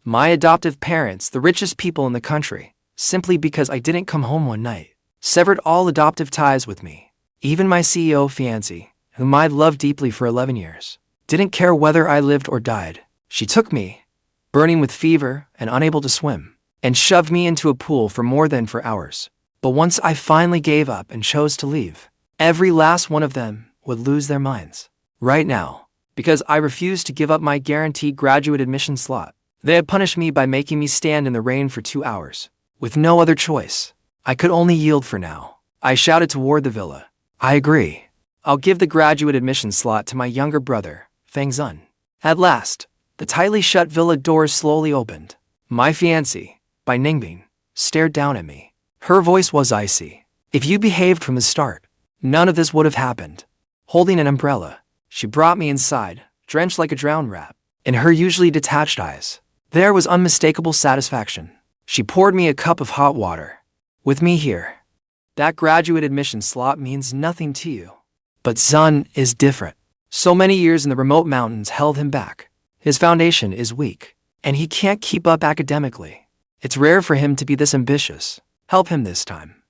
My adoptive parents, the richest people in the country, simply because I didn't come home one night, severed all adoptive ties with me. Even my CEO fiancée, whom I'd loved deeply for 11 years, didn't care whether I lived or died. She took me, burning with fever and unable to swim, and shoved me into a pool for more than 4 hours. But once I finally gave up and chose to leave, every last one of them would lose their minds. Right now, because I refused to give up my guaranteed graduate admission slot, they had punished me by making me stand in the rain for 2 hours. With no other choice, I could only yield for now. I shouted toward the villa. I agree. I'll give the graduate admission slot to my younger brother, Fang. At last, the tightly shut villa doors slowly opened. My fiancée, by Ningbing, stared down at me. Her voice was icy. If you behaved from the start, none of this would have happened. Holding an umbrella, she brought me inside, drenched like a drowned rat. In her usually detached eyes, there was unmistakable satisfaction. She poured me a cup of hot water. With me here, that graduate admission slot means nothing to you. But Zun is different. So many years in the remote mountains held him back. His foundation is weak, and he can't keep up academically. It's rare for him to be this ambitious. Help him this time.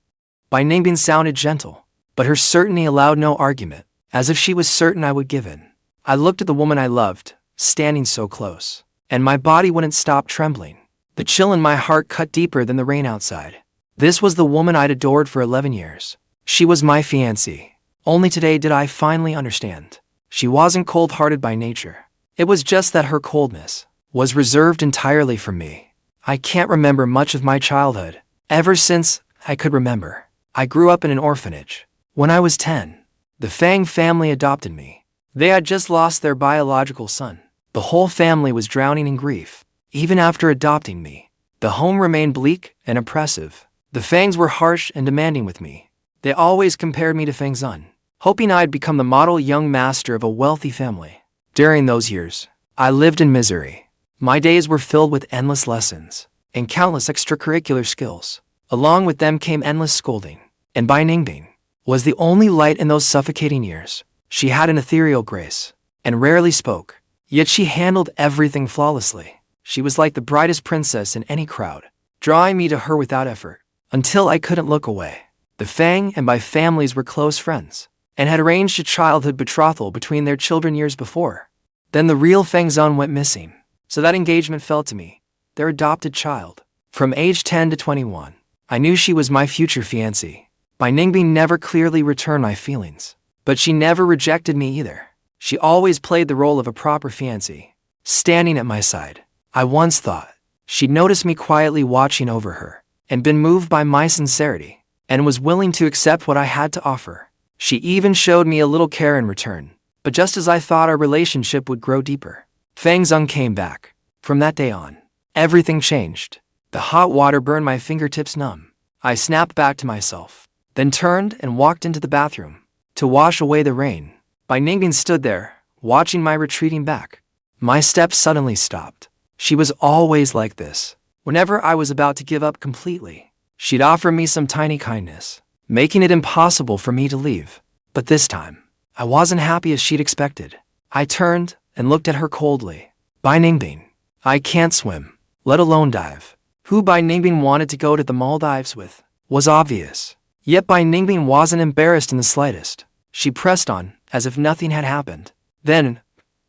By Ningbing sounded gentle, but her certainty allowed no argument, as if she was certain I would give in. I looked at the woman I loved, standing so close, and my body wouldn't stop trembling. The chill in my heart cut deeper than the rain outside. This was the woman I'd adored for 11 years. She was my fiancée. Only today did I finally understand. She wasn't cold-hearted by nature. It was just that her coldness was reserved entirely for me. I can't remember much of my childhood. Ever since I could remember, I grew up in an orphanage. When I was 10, the Fang family adopted me. They had just lost their biological son. The whole family was drowning in grief. Even after adopting me, the home remained bleak and oppressive. The Fangs were harsh and demanding with me. They always compared me to Fang, hoping I'd become the model young master of a wealthy family. During those years, I lived in misery. My days were filled with endless lessons and countless extracurricular skills. Along with them came endless scolding. And Bai Ningbing was the only light in those suffocating years. She had an ethereal grace and rarely spoke, yet she handled everything flawlessly. She was like the brightest princess in any crowd, drawing me to her without effort, until I couldn't look away. The Fang and Bai families were close friends, and had arranged a childhood betrothal between their children years before. Then the real Fang went missing, so that engagement fell to me, their adopted child. From age 10 to 21, I knew she was my future fiancée. Bai Ningbing never clearly returned my feelings, but she never rejected me either. She always played the role of a proper fiancée, standing at my side. I once thought she'd noticed me quietly watching over her, and been moved by my sincerity, and was willing to accept what I had to offer. She even showed me a little care in return. But just as I thought our relationship would grow deeper, Fang came back. From that day on, everything changed. The hot water burned my fingertips numb. I snapped back to myself, then turned and walked into the bathroom to wash away the rain. Bai Ningbing stood there, watching my retreating back. My steps suddenly stopped. She was always like this. Whenever I was about to give up completely, she'd offer me some tiny kindness, making it impossible for me to leave. But this time, I wasn't happy as she'd expected. I turned and looked at her coldly. Bai Ningbing, I can't swim, let alone dive. Who Bai Ningbing wanted to go to the Maldives with was obvious. Yet Bai Ningbing wasn't embarrassed in the slightest. She pressed on, as if nothing had happened. Then,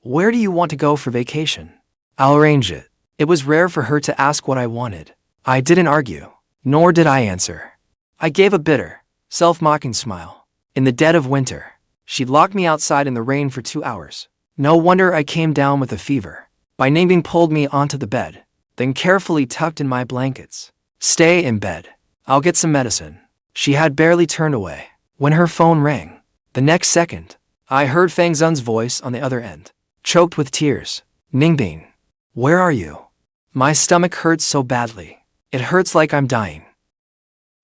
where do you want to go for vacation? I'll arrange it. It was rare for her to ask what I wanted. I didn't argue, nor did I answer. I gave a bitter, self-mocking smile. In the dead of winter, she'd locked me outside in the rain for 2 hours. No wonder I came down with a fever. Bai Ningbing pulled me onto the bed, then carefully tucked in my blankets. Stay in bed. I'll get some medicine. She had barely turned away when her phone rang. The next second, I heard Fang's voice on the other end, choked with tears. Ningbing, where are you? My stomach hurts so badly. It hurts like I'm dying.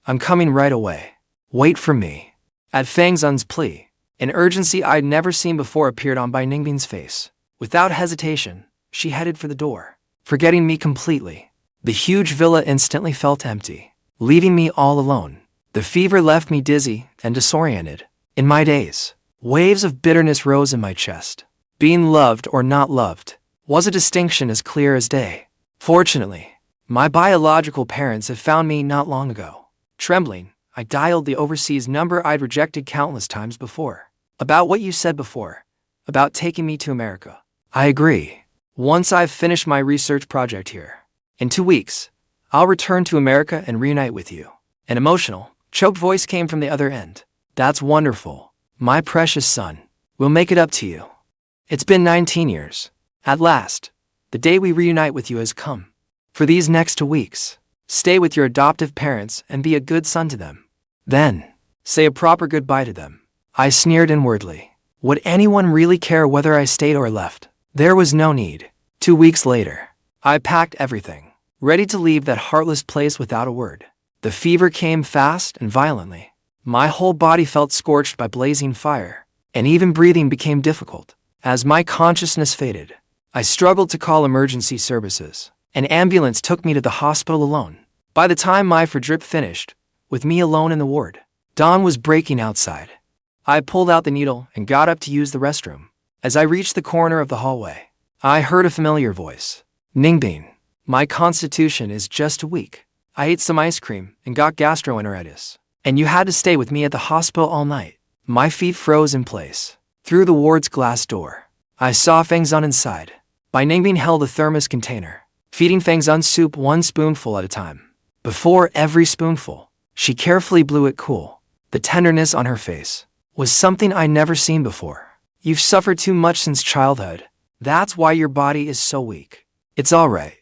I'm coming right away. Wait for me. At Fang's plea, an urgency I'd never seen before appeared on Bai Ningbing's face. Without hesitation, she headed for the door, forgetting me completely. The huge villa instantly felt empty, leaving me all alone. The fever left me dizzy and disoriented. In my days, waves of bitterness rose in my chest. Being loved or not loved was a distinction as clear as day. Fortunately, my biological parents have found me not long ago. Trembling, I dialed the overseas number I'd rejected countless times before. About what you said before, about taking me to America. I agree. Once I've finished my research project here, in 2 weeks, I'll return to America and reunite with you. An emotional, choked voice came from the other end. That's wonderful. My precious son. We'll make it up to you. It's been 19 years. At last, the day we reunite with you has come. For these next 2 weeks, stay with your adoptive parents and be a good son to them. Then, say a proper goodbye to them. I sneered inwardly. Would anyone really care whether I stayed or left? There was no need. 2 weeks later, I packed everything, ready to leave that heartless place without a word. The fever came fast and violently. My whole body felt scorched by blazing fire, and even breathing became difficult. As my consciousness faded, I struggled to call emergency services. An ambulance took me to the hospital alone. By the time my drip finished, with me alone in the ward, dawn was breaking outside. I pulled out the needle and got up to use the restroom. As I reached the corner of the hallway, I heard a familiar voice. Ningbing, my constitution is just weak. I ate some ice cream and got gastroenteritis, and you had to stay with me at the hospital all night. My feet froze in place. Through the ward's glass door, I saw Fang's inside. Ningbing held a thermos container, feeding Fang's soup 1 spoonful at a time. Before every spoonful, she carefully blew it cool. The tenderness on her face was something I'd never seen before. You've suffered too much since childhood. That's why your body is so weak. It's all right.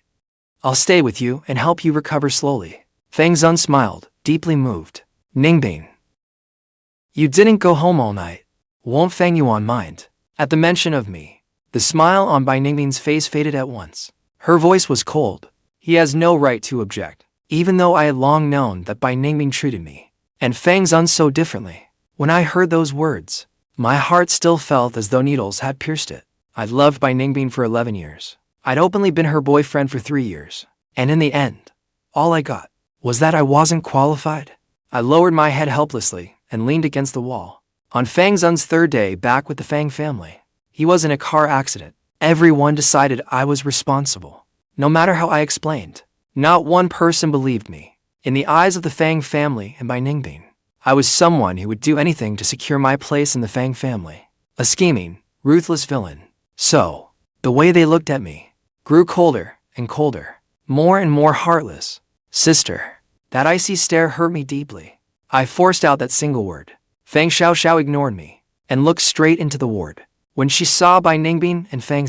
I'll stay with you and help you recover slowly. Fang smiled, deeply moved. Ningbing, you didn't go home all night. Won't Fang Yuan mind? At the mention of me, the smile on Ningbing's face faded at once. Her voice was cold. He has no right to object, even though I had long known that Ningbing treated me and Fang so differently. When I heard those words, my heart still felt as though needles had pierced it. I'd loved Ningbing for 11 years. I'd openly been her boyfriend for 3 years. And in the end, all I got was that I wasn't qualified. I lowered my head helplessly and leaned against the wall. On Fang's 3rd day back with the Fang family, he was in a car accident. Everyone decided I was responsible. No matter how I explained, not one person believed me. In the eyes of the Fang family and Ningbing, I was someone who would do anything to secure my place in the Fang family. A scheming, ruthless villain. So, the way they looked at me grew colder and colder, more and more heartless. Sister. That icy stare hurt me deeply. I forced out that single word. Fang Xiao ignored me and looked straight into the ward. When she saw Ningbing and Fang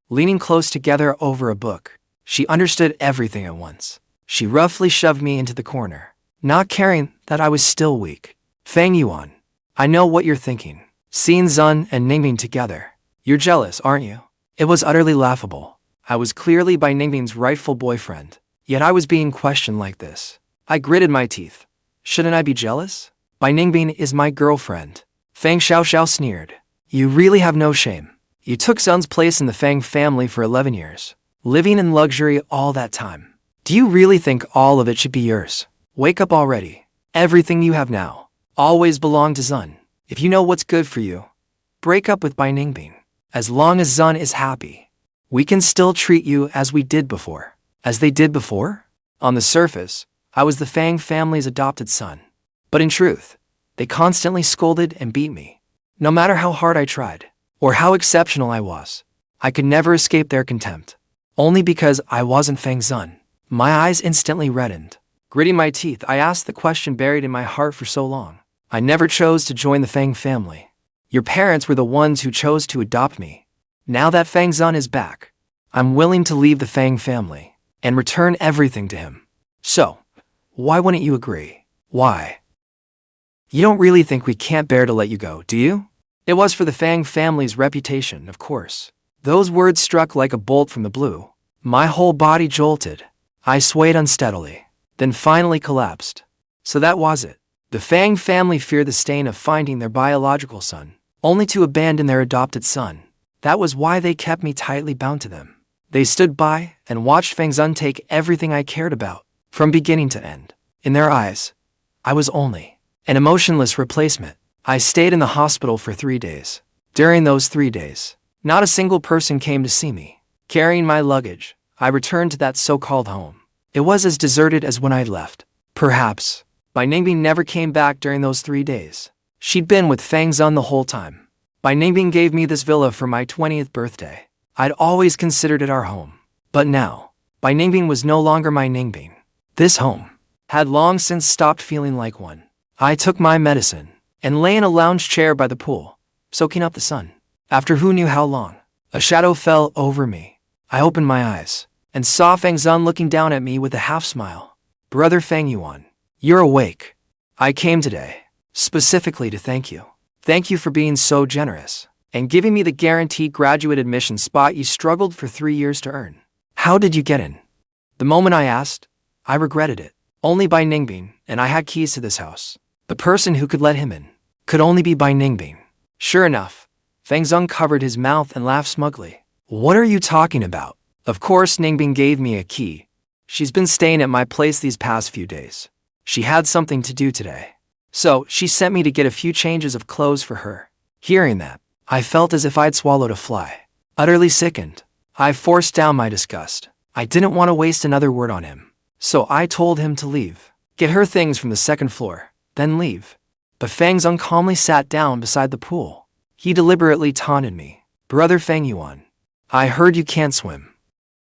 leaning close together over a book, she understood everything at once. She roughly shoved me into the corner, not caring that I was still weak. Fang Yuan, I know what you're thinking. Seeing Zun and Ningbing together, you're jealous, aren't you? It was utterly laughable. I was clearly Ningbing's rightful boyfriend, yet I was being questioned like this. I gritted my teeth. Shouldn't I be jealous? Ningbing is my girlfriend. Fang Xiao sneered. You really have no shame. You took Zun's place in the Fang family for 11 years, living in luxury all that time. Do you really think all of it should be yours? Wake up already. Everything you have now always belonged to Zun. If you know what's good for you, break up with Ningbing. As long as Zun is happy, we can still treat you as we did before. As they did before? On the surface, I was the Fang family's adopted son. But in truth, they constantly scolded and beat me. No matter how hard I tried, or how exceptional I was, I could never escape their contempt. Only because I wasn't Fang Zun. My eyes instantly reddened. Gritting my teeth, I asked the question buried in my heart for so long. I never chose to join the Fang family. Your parents were the ones who chose to adopt me. Now that Fang Zun is back, I'm willing to leave the Fang family and return everything to him. So, why wouldn't you agree? Why? You don't really think we can't bear to let you go, do you? It was for the Fang family's reputation, of course. Those words struck like a bolt from the blue. My whole body jolted. I swayed unsteadily, then finally collapsed. So that was it. The Fang family feared the stain of finding their biological son, only to abandon their adopted son. That was why they kept me tightly bound to them. They stood by and watched Fang Zun take everything I cared about, from beginning to end. In their eyes, I was only an emotionless replacement. I stayed in the hospital for 3 days. During those 3 days, not a single person came to see me. Carrying my luggage, I returned to that so-called home. It was as deserted as when I'd left. Perhaps. Ningbing never came back during those 3 days. She'd been with Fang Zun the whole time. Ningbing gave me this villa for my 20th birthday. I'd always considered it our home. But now, Ningbing was no longer my Ningbing. This home had long since stopped feeling like one. I took my medicine and lay in a lounge chair by the pool, soaking up the sun. After who knew how long, a shadow fell over me. I opened my eyes and saw Fang Zun looking down at me with a half-smile. Brother Fang Yuan, you're awake. I came today, specifically to thank you. Thank you for being so generous and giving me the guaranteed graduate admission spot you struggled for 3 years to earn. How did you get in? The moment I asked, I regretted it. Only Ningbing, and I had keys to this house. The person who could let him in could only be Ningbing. Sure enough, Fang Zun covered his mouth and laughed smugly. What are you talking about? Of course Ningbing gave me a key. She's been staying at my place these past few days. She had something to do today. So, she sent me to get a few changes of clothes for her. Hearing that, I felt as if I'd swallowed a fly. Utterly sickened, I forced down my disgust. I didn't want to waste another word on him. So I told him to leave. Get her things from the second floor, then leave. But Fang Zun calmly sat down beside the pool. He deliberately taunted me. Brother Fang Yuan, I heard you can't swim.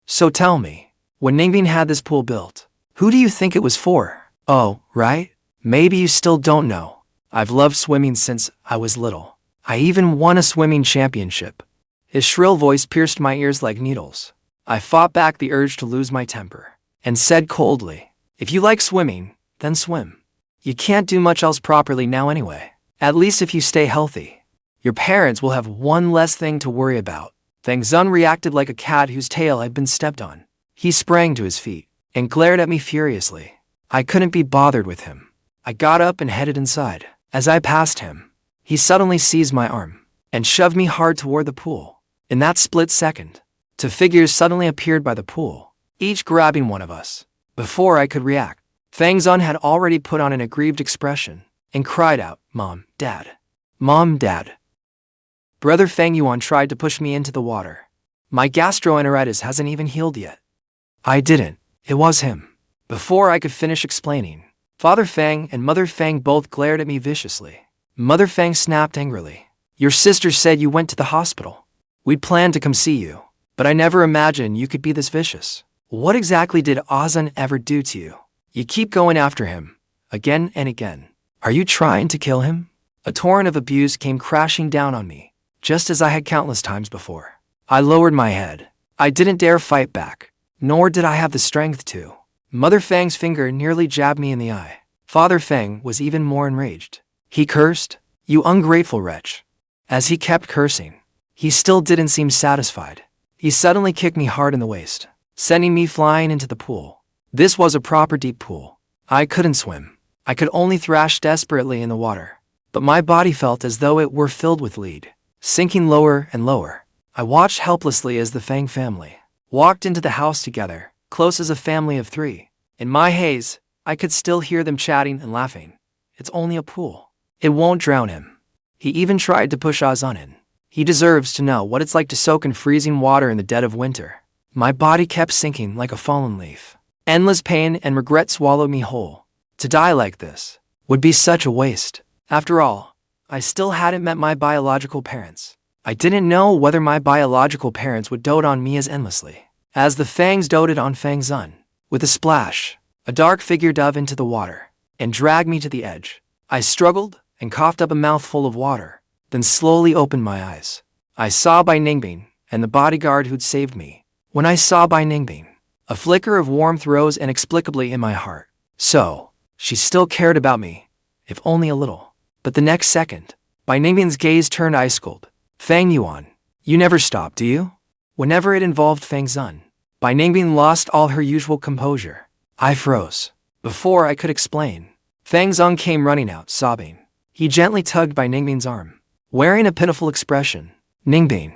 So tell me, when Ningbing had this pool built, who do you think it was for? Oh, right? Maybe you still don't know. I've loved swimming since I was little. I even won a swimming championship. His shrill voice pierced my ears like needles. I fought back the urge to lose my temper and said coldly, if you like swimming, then swim. You can't do much else properly now anyway. At least if you stay healthy. Your parents will have one less thing to worry about. Fang Zun reacted like a cat whose tail had been stepped on. He sprang to his feet and glared at me furiously. I couldn't be bothered with him. I got up and headed inside. As I passed him, he suddenly seized my arm and shoved me hard toward the pool. In that split second, 2 figures suddenly appeared by the pool, each grabbing one of us. Before I could react, Fang Zun had already put on an aggrieved expression and cried out, Mom, Dad. Mom, Dad. Brother Fang Yuan tried to push me into the water. My gastroenteritis hasn't even healed yet. I didn't. It was him. Before I could finish explaining, Father Fang and Mother Fang both glared at me viciously. Mother Fang snapped angrily. Your sister said you went to the hospital. We'd planned to come see you, but I never imagined you could be this vicious. What exactly did Azan ever do to you? You keep going after him, again and again. Are you trying to kill him? A torrent of abuse came crashing down on me, just as I had countless times before. I lowered my head. I didn't dare fight back, nor did I have the strength to. Mother Fang's finger nearly jabbed me in the eye. Father Fang was even more enraged. He cursed, You ungrateful wretch. As he kept cursing, he still didn't seem satisfied. He suddenly kicked me hard in the waist, sending me flying into the pool. This was a proper deep pool. I couldn't swim. I could only thrash desperately in the water, but my body felt as though it were filled with lead, sinking lower and lower. I watched helplessly as the Fang family walked into the house together, close as a family of 3. In my haze, I could still hear them chatting and laughing. It's only a pool. It won't drown him. He even tried to push Azan in. He deserves to know what it's like to soak in freezing water in the dead of winter. My body kept sinking like a fallen leaf. Endless pain and regret swallowed me whole. To die like this would be such a waste. After all, I still hadn't met my biological parents. I didn't know whether my biological parents would dote on me as endlessly as the Fangs doted on Fang Zun. With a splash, a dark figure dove into the water and dragged me to the edge. I struggled and coughed up a mouthful of water, then slowly opened my eyes. I saw Ningbing and the bodyguard who'd saved me. When I saw Ningbing, a flicker of warmth rose inexplicably in my heart. So, she still cared about me, if only a little. But the next second, Ningbing's gaze turned ice cold. Fang Yuan, you never stop, do you? Whenever it involved Fang Zun, Ningbing lost all her usual composure. I froze. Before I could explain, Fang Zun came running out, sobbing. He gently tugged Ningbing's arm, wearing a pitiful expression. Ningbing,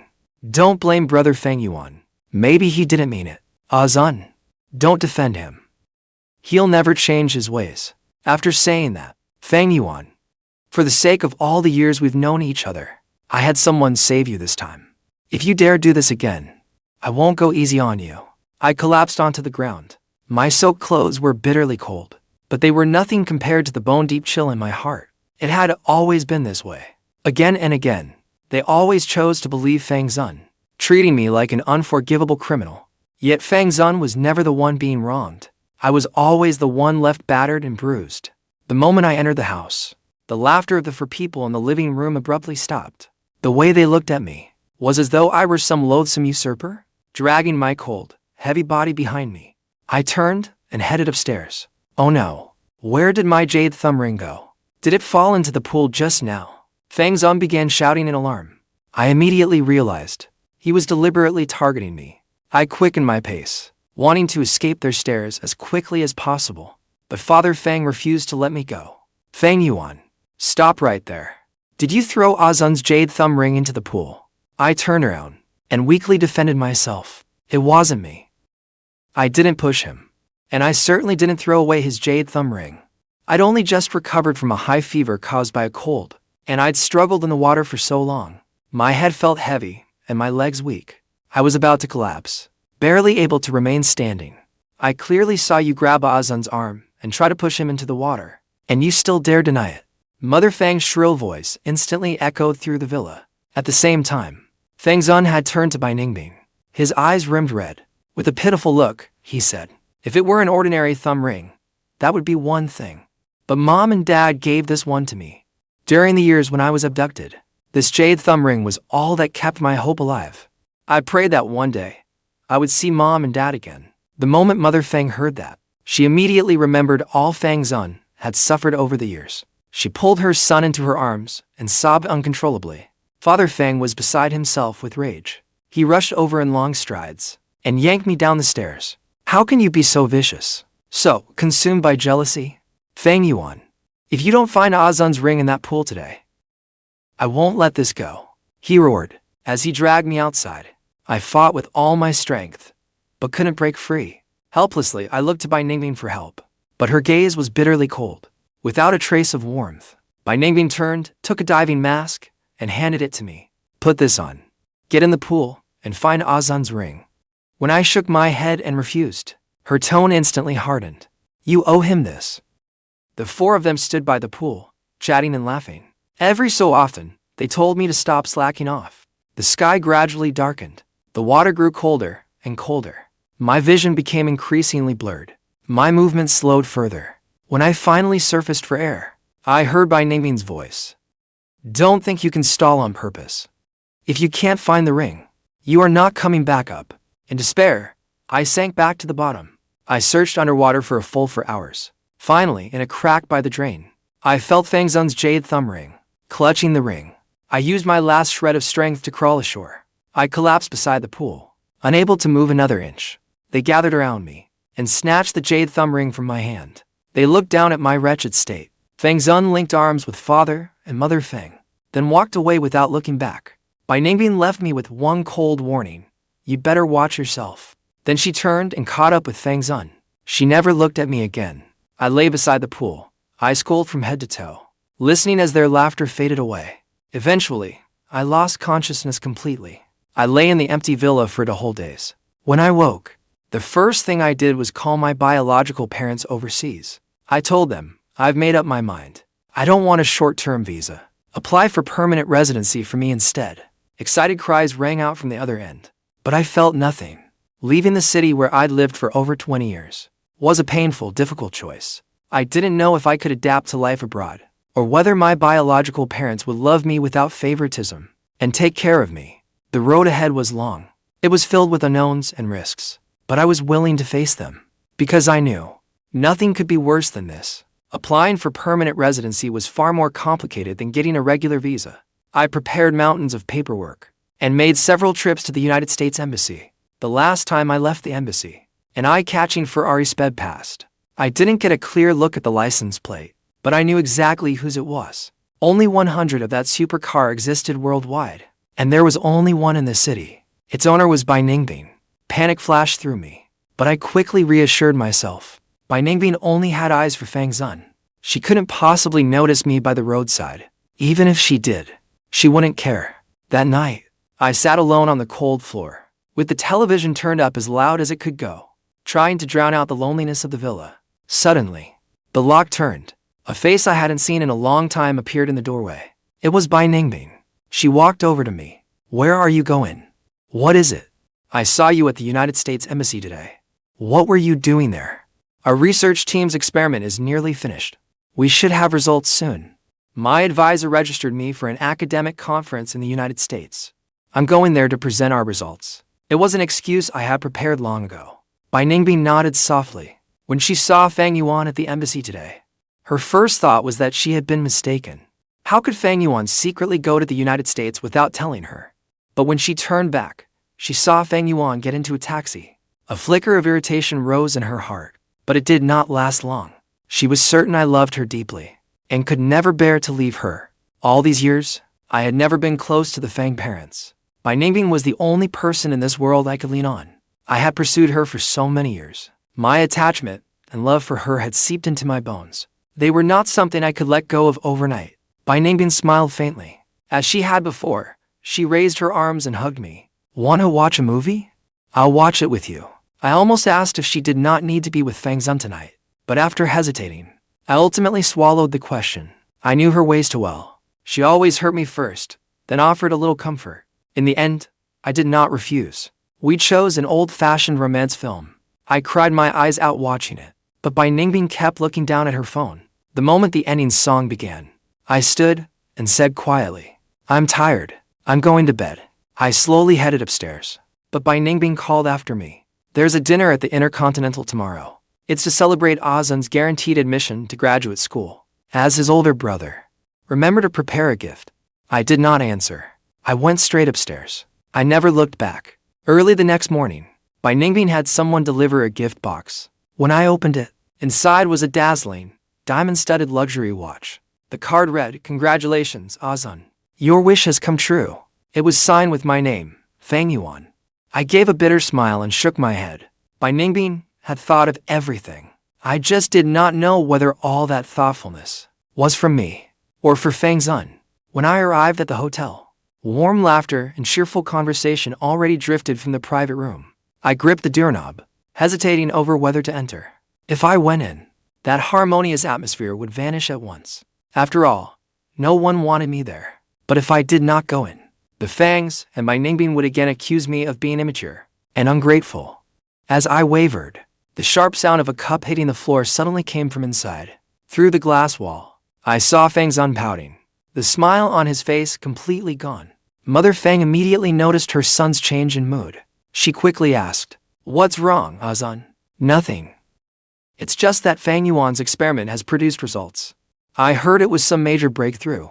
don't blame Brother Fang Yuan. Maybe he didn't mean it. Azan, don't defend him. He'll never change his ways. After saying that, Fang Yuan, for the sake of all the years we've known each other, I had someone save you this time. If you dare do this again, I won't go easy on you. I collapsed onto the ground. My soaked clothes were bitterly cold, but they were nothing compared to the bone-deep chill in my heart. It had always been this way. Again and again, they always chose to believe Fang Zun, treating me like an unforgivable criminal. Yet Fang Zun was never the one being wronged. I was always the one left battered and bruised. The moment I entered the house, the laughter of the four people in the living room abruptly stopped. The way they looked at me was as though I were some loathsome usurper, dragging my cold, heavy body behind me. I turned and headed upstairs. Oh no, where did my jade thumb ring go? Did it fall into the pool just now? Fang Zun began shouting in alarm. I immediately realized he was deliberately targeting me. I quickened my pace, wanting to escape their stares as quickly as possible. But Father Fang refused to let me go. Fang Yuan, stop right there. Did you throw Zun's jade thumb ring into the pool? I turned around and weakly defended myself. It wasn't me. I didn't push him. And I certainly didn't throw away his jade thumb ring. I'd only just recovered from a high fever caused by a cold, and I'd struggled in the water for so long. My head felt heavy and my legs weak. I was about to collapse, barely able to remain standing. I clearly saw you grab Zun's arm and try to push him into the water, and you still dare deny it. Mother Fang's shrill voice instantly echoed through the villa. At the same time, Fang Zun had turned to Ningbing. His eyes rimmed red. With a pitiful look, he said, "If it were an ordinary thumb ring, that would be one thing. But Mom and Dad gave this one to me. During the years when I was abducted, this jade thumb ring was all that kept my hope alive. I prayed that one day I would see Mom and Dad again." The moment Mother Fang heard that, she immediately remembered all Fang Zun had suffered over the years. She pulled her son into her arms and sobbed uncontrollably. Father Fang was beside himself with rage. He rushed over in long strides and yanked me down the stairs. "How can you be so vicious? So consumed by jealousy? Fang Yuan, if you don't find Zun's ring in that pool today, I won't let this go," he roared as he dragged me outside. I fought with all my strength, but couldn't break free. Helplessly, I looked to Ningbing for help, but her gaze was bitterly cold, without a trace of warmth. Ningbing turned, took a diving mask, and handed it to me. "Put this on. Get in the pool and find Zun's ring." When I shook my head and refused, her tone instantly hardened. "You owe him this." The four of them stood by the pool, chatting and laughing. Every so often, they told me to stop slacking off. The sky gradually darkened. The water grew colder and colder. My vision became increasingly blurred. My movements slowed further. When I finally surfaced for air, I heard Ningbing's voice. "Don't think you can stall on purpose. If you can't find the ring, you are not coming back up." In despair, I sank back to the bottom. I searched underwater for a full 4 hours. Finally, in a crack by the drain, I felt Fang Zun's jade thumb ring. Clutching the ring, I used my last shred of strength to crawl ashore. I collapsed beside the pool, unable to move another inch. They gathered around me and snatched the jade thumb ring from my hand. They looked down at my wretched state. Fang Zun linked arms with Father and Mother Fang, then walked away without looking back. Ningbing left me with one cold warning: "You better watch yourself." Then she turned and caught up with Fang Zun. She never looked at me again. I lay beside the pool, eyes cold from head to toe, listening as their laughter faded away. Eventually, I lost consciousness completely. I lay in the empty villa for the whole days. When I woke, the first thing I did was call my biological parents overseas. I told them, "I've made up my mind. I don't want a short-term visa. Apply for permanent residency for me instead." Excited cries rang out from the other end. But I felt nothing. Leaving the city where I'd lived for over 20 years was a painful, difficult choice. I didn't know if I could adapt to life abroad, or whether my biological parents would love me without favoritism and take care of me. The road ahead was long. It was filled with unknowns and risks, but I was willing to face them, because I knew nothing could be worse than this. Applying for permanent residency was far more complicated than getting a regular visa. I prepared mountains of paperwork and made several trips to the United States Embassy. The last time I left the embassy, an eye-catching Ferrari sped past. I didn't get a clear look at the license plate, but I knew exactly whose it was. Only 100 of that supercar existed worldwide, and there was only one in the city. Its owner was Ningbing. Panic flashed through me, but I quickly reassured myself. Ningbing only had eyes for Fang Zun. She couldn't possibly notice me by the roadside. Even if she did, she wouldn't care. That night, I sat alone on the cold floor, with the television turned up as loud as it could go, trying to drown out the loneliness of the villa. Suddenly, the lock turned. A face I hadn't seen in a long time appeared in the doorway. It was by Ningbing. She walked over to me. "Where are you going?" "What is it?" "I saw you at the United States Embassy today." "What were you doing there?" "Our research team's experiment is nearly finished. We should have results soon. My advisor registered me for an academic conference in the United States. I'm going there to present our results." It was an excuse I had prepared long ago. Bai Ningbing nodded softly. When she saw Fang Yuan at the embassy today, her first thought was that she had been mistaken. How could Fang Yuan secretly go to the United States without telling her? But when she turned back, she saw Fang Yuan get into a taxi. A flicker of irritation rose in her heart, but it did not last long. She was certain I loved her deeply, and could never bear to leave her. All these years, I had never been close to the Fang parents. Bai Ningbing was the only person in this world I could lean on. I had pursued her for so many years. My attachment and love for her had seeped into my bones. They were not something I could let go of overnight. Bai Ningbing smiled faintly. As she had before, she raised her arms and hugged me. "Want to watch a movie? I'll watch it with you." I almost asked if she did not need to be with Fang Zun tonight, but after hesitating, I ultimately swallowed the question. I knew her ways too well. She always hurt me first, then offered a little comfort. In the end, I did not refuse. We chose an old-fashioned romance film. I cried my eyes out watching it, but Bai Ningbing kept looking down at her phone. The moment the ending song began, I stood and said quietly, "I'm tired. I'm going to bed." I slowly headed upstairs, but Bai Ningbing called after me. "There's a dinner at the Intercontinental tomorrow. It's to celebrate Azun's guaranteed admission to graduate school. As his older brother, remember to prepare a gift." I did not answer. I went straight upstairs. I never looked back. Early the next morning, Bai Ningbing had someone deliver a gift box. When I opened it, inside was a dazzling, diamond-studded luxury watch. The card read, "Congratulations, Azun. Your wish has come true." It was signed with my name, Fang Yuan. I gave a bitter smile and shook my head. Bai Ningbing had thought of everything. I just did not know whether all that thoughtfulness was for me or for Fang Zun. When I arrived at the hotel, warm laughter and cheerful conversation already drifted from the private room. I gripped the doorknob, hesitating over whether to enter. If I went in, that harmonious atmosphere would vanish at once. After all, no one wanted me there. But if I did not go in, the Fangs and Bai Ningbing would again accuse me of being immature and ungrateful. As I wavered, the sharp sound of a cup hitting the floor suddenly came from inside. Through the glass wall, I saw Fang Zun pouting, the smile on his face completely gone. Mother Fang immediately noticed her son's change in mood. She quickly asked, "What's wrong, Azun?" "Nothing. It's just that Fang Yuan's experiment has produced results. I heard it was some major breakthrough.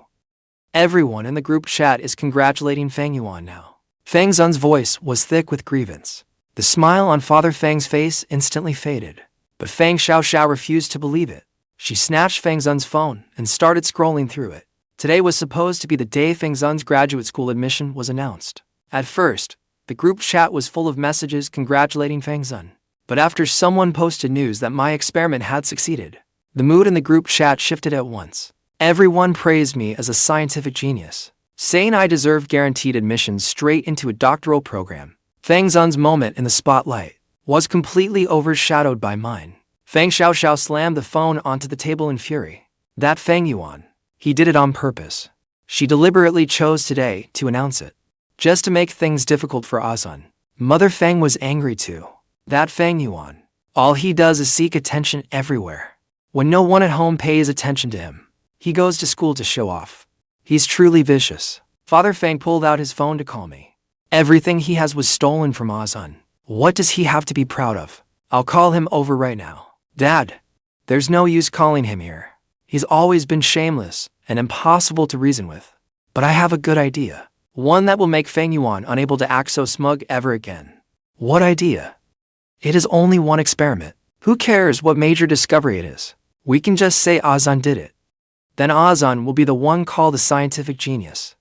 Everyone in the group chat is congratulating Fang Yuan now." Fang Zun's voice was thick with grievance. The smile on Father Fang's face instantly faded, but Fang Xiaoxiao refused to believe it. She snatched Fang Zun's phone and started scrolling through it. Today was supposed to be the day Fang Zun's graduate school admission was announced. At first, the group chat was full of messages congratulating Fang Zun. But after someone posted news that my experiment had succeeded, the mood in the group chat shifted at once. Everyone praised me as a scientific genius, saying I deserved guaranteed admission straight into a doctoral program. Fang Zun's moment in the spotlight was completely overshadowed by mine. Fang Xiaoxiao slammed the phone onto the table in fury. That Fang Yuan, he did it on purpose. She deliberately chose today to announce it, just to make things difficult for Azun. Mother Fang was angry too. That Fang Yuan, all he does is seek attention everywhere. When no one at home pays attention to him, he goes to school to show off. He's truly vicious. Father Fang pulled out his phone to call me. Everything he has was stolen from Azun. What does he have to be proud of? I'll call him over right now. Dad, there's no use calling him here. He's always been shameless and impossible to reason with. But I have a good idea. One that will make Fang Yuan unable to act so smug ever again. What idea? It is only one experiment. Who cares what major discovery it is? We can just say Azun did it. Then Azun will be the one called a scientific genius.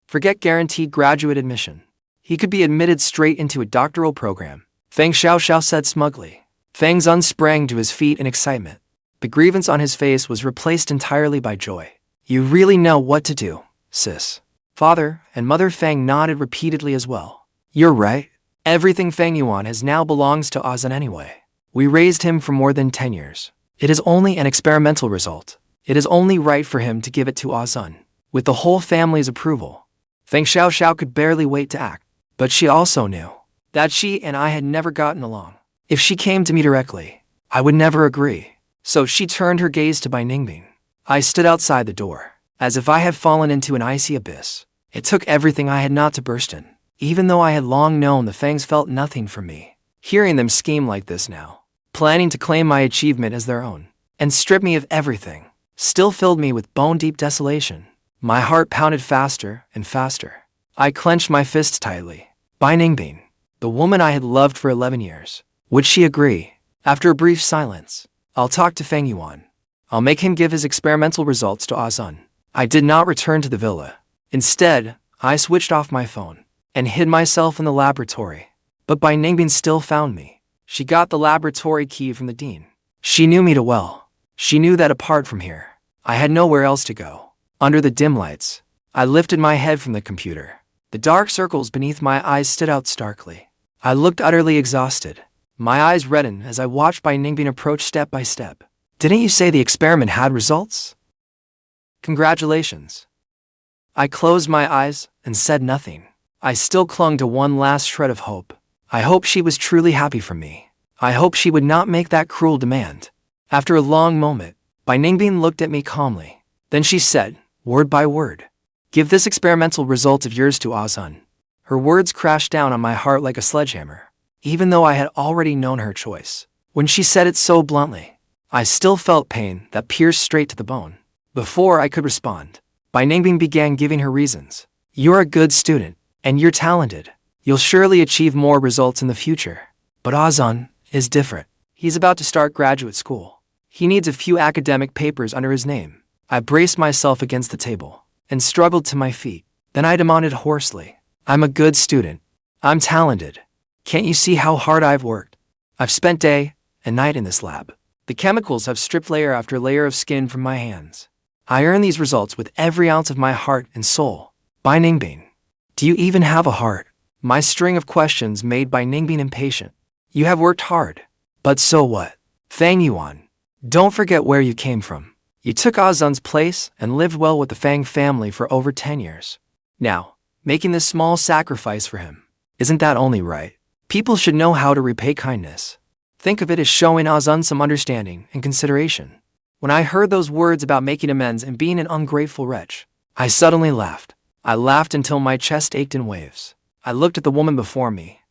Forget guaranteed graduate admission. He could be admitted straight into a doctoral program. Fang Xiaoxiao said smugly. Fang Zun sprang to his feet in excitement. The grievance on his face was replaced entirely by joy. You really know what to do, sis. Father and Mother Fang nodded repeatedly as well. You're right. Everything Fang Yuan has now belongs to Azan anyway. We raised him for more than 10 years. It is only an experimental result. It is only right for him to give it to Azan, with the whole family's approval. Fang Xiaoxiao could barely wait to act, but she also knew that she and I had never gotten along. If she came to me directly, I would never agree. So she turned her gaze to Ningbing. I stood outside the door, as if I had fallen into an icy abyss. It took everything I had not to burst in. Even though I had long known the Fangs felt nothing for me, hearing them scheme like this now, planning to claim my achievement as their own, and strip me of everything, still filled me with bone-deep desolation. My heart pounded faster and faster. I clenched my fists tightly. Ningbing, the woman I had loved for 11 years. Would she agree? After a brief silence, I'll talk to Fang Yuan. I'll make him give his experimental results to Azan. I did not return to the villa. Instead, I switched off my phone and hid myself in the laboratory. But Ningbing still found me. She got the laboratory key from the dean. She knew me too well. She knew that apart from here, I had nowhere else to go. Under the dim lights, I lifted my head from the computer. The dark circles beneath my eyes stood out starkly. I looked utterly exhausted. My eyes reddened as I watched Ningbing approach step by step. Didn't you say the experiment had results? Congratulations. I closed my eyes and said nothing. I still clung to one last shred of hope. I hoped she was truly happy for me. I hoped she would not make that cruel demand. After a long moment, Ningbing looked at me calmly. Then she said, word by word, "Give this experimental result of yours to Azan." Her words crashed down on my heart like a sledgehammer. Even though I had already known her choice, when she said it so bluntly, I still felt pain that pierced straight to the bone. Before I could respond, Ningbing began giving her reasons. You're a good student, and you're talented. You'll surely achieve more results in the future. But Azan is different. He's about to start graduate school. He needs a few academic papers under his name. I braced myself against the table and struggled to my feet. Then I demanded hoarsely, I'm a good student. I'm talented. Can't you see how hard I've worked? I've spent day and night in this lab. The chemicals have stripped layer after layer of skin from my hands. I earn these results with every ounce of my heart and soul. Ningbing, do you even have a heart? My string of questions made Ningbing impatient. You have worked hard. But so what? Fang Yuan, don't forget where you came from. You took Azan's place and lived well with the Fang family for over 10 years. Now, making this small sacrifice for him, isn't that only right? People should know how to repay kindness. Think of it as showing Azan some understanding and consideration. When I heard those words about making amends and being an ungrateful wretch, I suddenly laughed. I laughed until my chest ached in waves. I looked at the woman before me,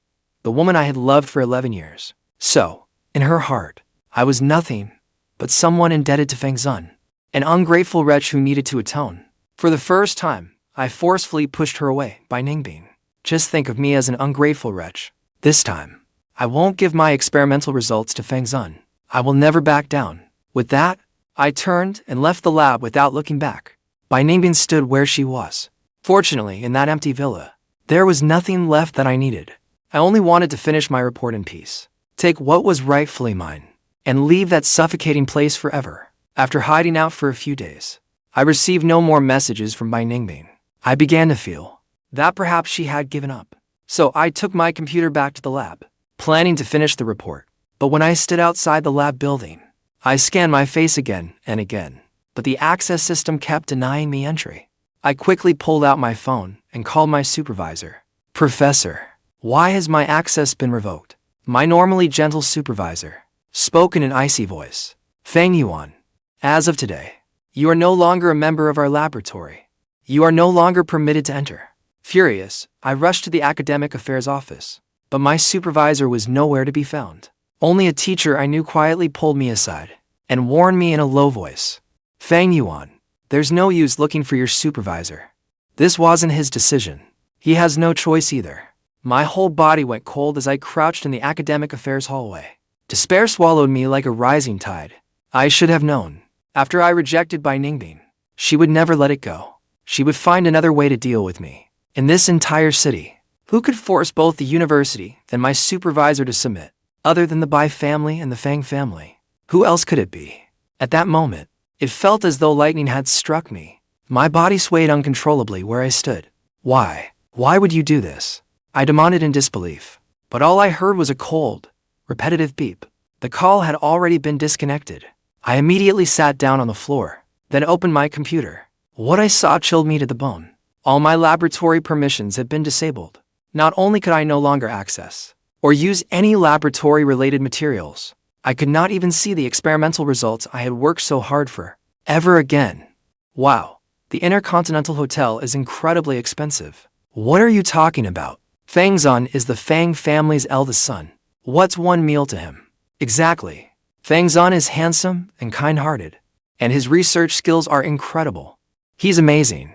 the woman I had loved for 11 years. So, in her heart, I was nothing but someone indebted to Fang Zun, an ungrateful wretch who needed to atone. For the first time, I forcefully pushed her away Ningbing. Just think of me as an ungrateful wretch. This time, I won't give my experimental results to Fang Zun. I will never back down. With that, I turned and left the lab without looking back. Ningbing stood where she was. Fortunately, in that empty villa, there was nothing left that I needed. I only wanted to finish my report in peace, take what was rightfully mine, and leave that suffocating place forever. After hiding out for a few days, I received no more messages from Ningbing. I began to feel that perhaps she had given up. So I took my computer back to the lab, planning to finish the report. But when I stood outside the lab building, I scanned my face again and again, but the access system kept denying me entry. I quickly pulled out my phone and called my supervisor. Professor, why has my access been revoked? My normally gentle supervisor spoke in an icy voice. Fang Yuan, as of today, you are no longer a member of our laboratory. You are no longer permitted to enter. Furious, I rushed to the academic affairs office, but my supervisor was nowhere to be found. Only a teacher I knew quietly pulled me aside and warned me in a low voice. Fang Yuan, there's no use looking for your supervisor. This wasn't his decision. He has no choice either. My whole body went cold as I crouched in the academic affairs hallway. Despair swallowed me like a rising tide. I should have known. After I rejected Ningbing, she would never let it go. She would find another way to deal with me. In this entire city, who could force both the university and my supervisor to submit, other than the Bai family and the Fang family? Who else could it be? At that moment, it felt as though lightning had struck me. My body swayed uncontrollably where I stood. Why? Why would you do this? I demanded in disbelief. But all I heard was a cold, repetitive beep. The call had already been disconnected. I immediately sat down on the floor, then opened my computer. What I saw chilled me to the bone. All my laboratory permissions had been disabled. Not only could I no longer access or use any laboratory-related materials, I could not even see the experimental results I had worked so hard for, ever again. Wow, the Intercontinental Hotel is incredibly expensive. What are you talking about? Fangzon is the Fang family's eldest son. What's one meal to him? Exactly. Fangzon is handsome and kind-hearted, and his research skills are incredible. He's amazing.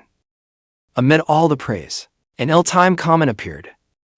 Amid all the praise, an ill-timed comment appeared.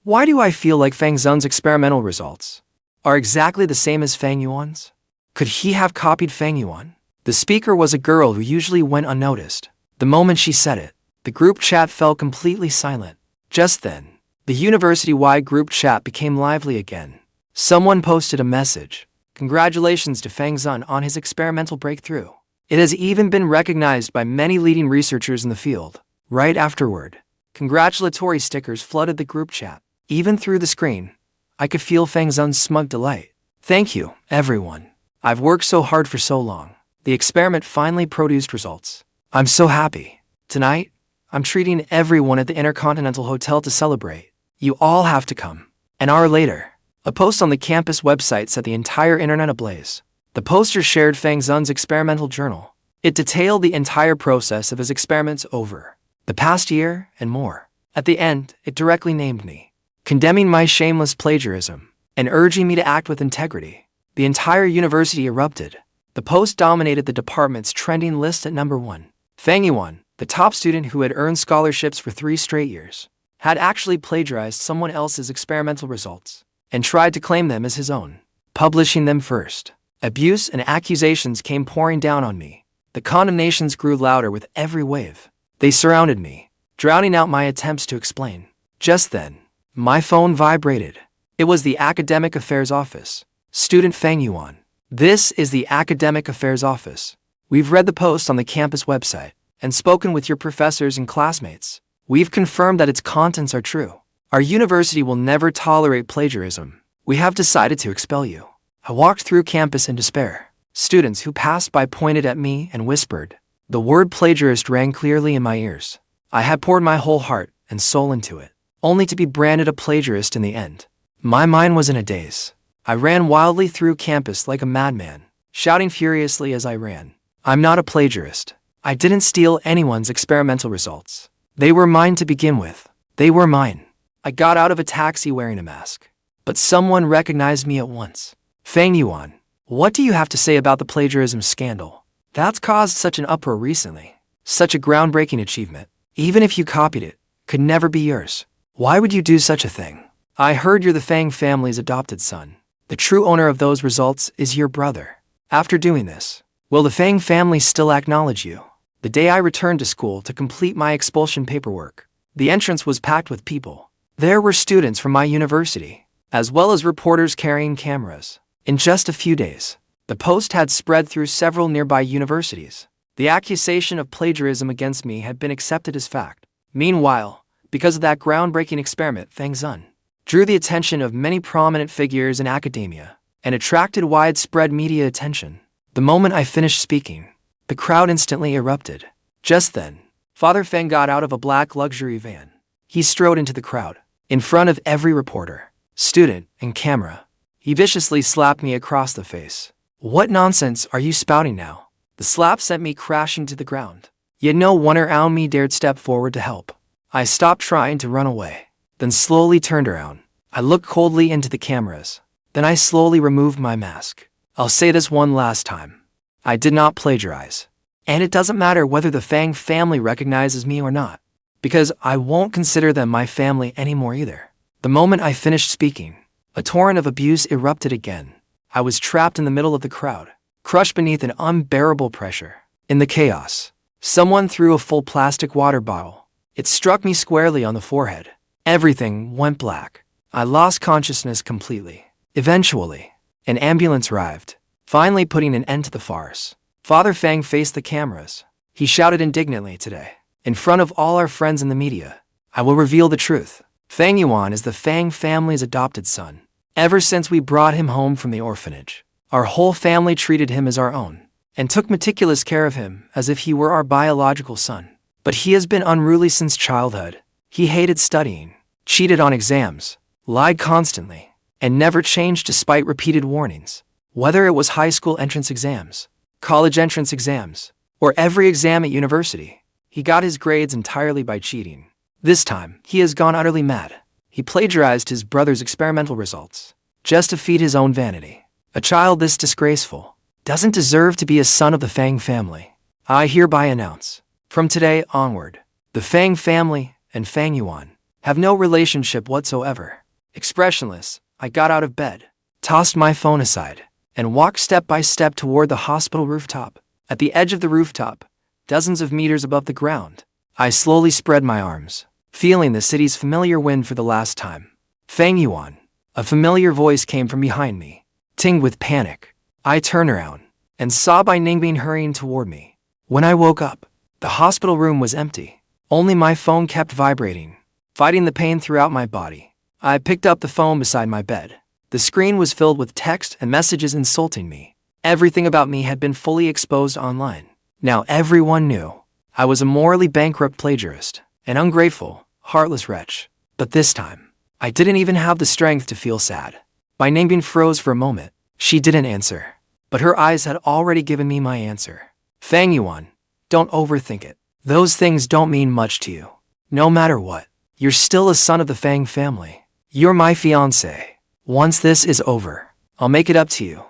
Why do I feel like Fangzon's experimental results are exactly the same as Fang Yuan's? Could he have copied Fang Yuan? The speaker was a girl who usually went unnoticed. The moment she said it, the group chat fell completely silent. Just then, the university-wide group chat became lively again. Someone posted a message. Congratulations to Fangzon on his experimental breakthrough. It has even been recognized by many leading researchers in the field. Right afterward, congratulatory stickers flooded the group chat. Even through the screen, I could feel Fangzon's smug delight. Thank you, everyone. I've worked so hard for so long. The experiment finally produced results. I'm so happy. Tonight, I'm treating everyone at the Intercontinental Hotel to celebrate. You all have to come. An hour later, a post on the campus website set the entire internet ablaze. The poster shared Fangzon's experimental journal. It detailed the entire process of his experiments over the past year and more. At the end, it directly named me, condemning my shameless plagiarism and urging me to act with integrity. The entire university erupted. The post dominated the department's trending list at number 1. Fang Yuan, the top student who had earned scholarships for 3 straight years, had actually plagiarized someone else's experimental results and tried to claim them as his own, publishing them first. Abuse and accusations came pouring down on me. The condemnations grew louder with every wave. They surrounded me, drowning out my attempts to explain. Just then, my phone vibrated. It was the Academic Affairs Office. Student Fang Yuan. This is the Academic Affairs Office. We've read the post on the campus website and spoken with your professors and classmates. We've confirmed that its contents are true. Our university will never tolerate plagiarism. We have decided to expel you. I walked through campus in despair. Students who passed by pointed at me and whispered. The word plagiarist rang clearly in my ears. I had poured my whole heart and soul into it, only to be branded a plagiarist in the end. My mind was in a daze. I ran wildly through campus like a madman, shouting furiously as I ran. I'm not a plagiarist. I didn't steal anyone's experimental results. They were mine to begin with. They were mine. I got out of a taxi wearing a mask, but someone recognized me at once. Fang Yuan, what do you have to say about the plagiarism scandal? That's caused such an uproar recently. Such a groundbreaking achievement, even if you copied it, could never be yours. Why would you do such a thing? I heard you're the Fang family's adopted son. The true owner of those results is your brother. After doing this, will the Fang family still acknowledge you? The day I returned to school to complete my expulsion paperwork, the entrance was packed with people. There were students from my university, as well as reporters carrying cameras. In just a few days, the post had spread through several nearby universities. The accusation of plagiarism against me had been accepted as fact. Meanwhile, because of that groundbreaking experiment, Fangzon drew the attention of many prominent figures in academia and attracted widespread media attention. The moment I finished speaking, the crowd instantly erupted. Just then, Father Fang got out of a black luxury van. He strode into the crowd. In front of every reporter, student, and camera, he viciously slapped me across the face. What nonsense are you spouting now? The slap sent me crashing to the ground. Yet no one around me dared step forward to help. I stopped trying to run away, then slowly turned around. I looked coldly into the cameras. Then I slowly removed my mask. I'll say this one last time. I did not plagiarize. And it doesn't matter whether the Fang family recognizes me or not, because I won't consider them my family anymore either. The moment I finished speaking, a torrent of abuse erupted again. I was trapped in the middle of the crowd, crushed beneath an unbearable pressure. In the chaos, someone threw a full plastic water bottle. It struck me squarely on the forehead. Everything went black. I lost consciousness completely. Eventually, an ambulance arrived, finally putting an end to the farce. Father Fang faced the cameras. He shouted indignantly, today, in front of all our friends in the media, I will reveal the truth. Fang Yuan is the Fang family's adopted son. Ever since we brought him home from the orphanage, our whole family treated him as our own, and took meticulous care of him as if he were our biological son. But he has been unruly since childhood. He hated studying, cheated on exams, lied constantly, and never changed despite repeated warnings. Whether it was high school entrance exams, college entrance exams, or every exam at university, he got his grades entirely by cheating. This time, he has gone utterly mad. He plagiarized his brother's experimental results, just to feed his own vanity. A child this disgraceful doesn't deserve to be a son of the Fang family. I hereby announce, from today onward, the Fang family and Fang Yuan have no relationship whatsoever. Expressionless, I got out of bed, tossed my phone aside, and walked step by step toward the hospital rooftop. At the edge of the rooftop, dozens of meters above the ground, I slowly spread my arms, feeling the city's familiar wind for the last time. Fang Yuan. A familiar voice came from behind me, tinged with panic. I turned around and saw Ningbing hurrying toward me. When I woke up, the hospital room was empty. Only my phone kept vibrating, fighting the pain throughout my body. I picked up the phone beside my bed. The screen was filled with text and messages insulting me. Everything about me had been fully exposed online. Now everyone knew I was a morally bankrupt plagiarist, an ungrateful, heartless wretch. But this time, I didn't even have the strength to feel sad. Ningbing froze for a moment. She didn't answer, but her eyes had already given me my answer. Fang Yuan, don't overthink it. Those things don't mean much to you. No matter what, you're still a son of the Fang family. You're my fiancé. Once this is over, I'll make it up to you.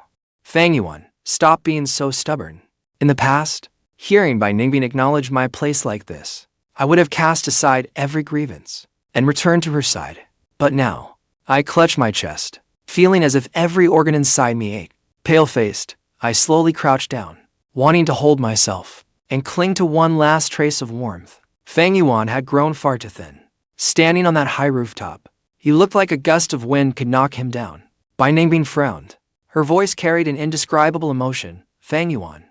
Fang Yuan, stop being so stubborn. In the past, hearing Ningbing acknowledge my place like this, I would have cast aside every grievance and returned to her side. But now, I clutch my chest, feeling as if every organ inside me ached. Pale-faced, I slowly crouched down, wanting to hold myself and cling to one last trace of warmth. Fang Yuan had grown far too thin. Standing on that high rooftop, he looked like a gust of wind could knock him down. Ningbing frowned. Her voice carried an indescribable emotion. Fang Yuan,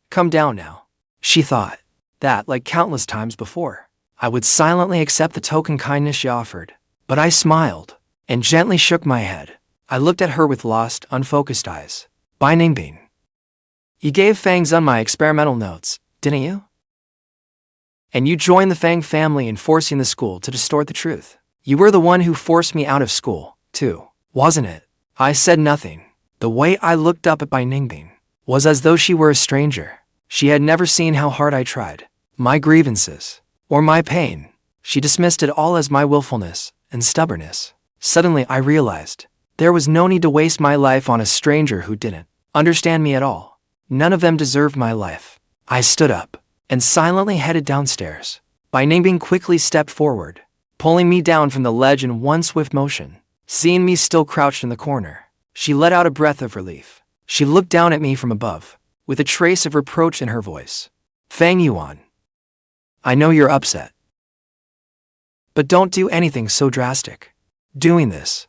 come down now. She thought that, like countless times before, I would silently accept the token kindness she offered. But I smiled and gently shook my head. I looked at her with lost, unfocused eyes. Ningbing, you gave Fang Zun my experimental notes, didn't you? And you joined the Fang family in forcing the school to distort the truth. You were the one who forced me out of school, too, wasn't it? I said nothing. The way I looked up at Ningbing was as though she were a stranger. She had never seen how hard I tried, my grievances, or my pain. She dismissed it all as my willfulness and stubbornness. Suddenly I realized there was no need to waste my life on a stranger who didn't understand me at all. None of them deserved my life. I stood up and silently headed downstairs. Ningbing quickly stepped forward, pulling me down from the ledge in one swift motion. Seeing me still crouched in the corner, she let out a breath of relief. She looked down at me from above, with a trace of reproach in her voice. Fang Yuan, I know you're upset, but don't do anything so drastic. Doing this,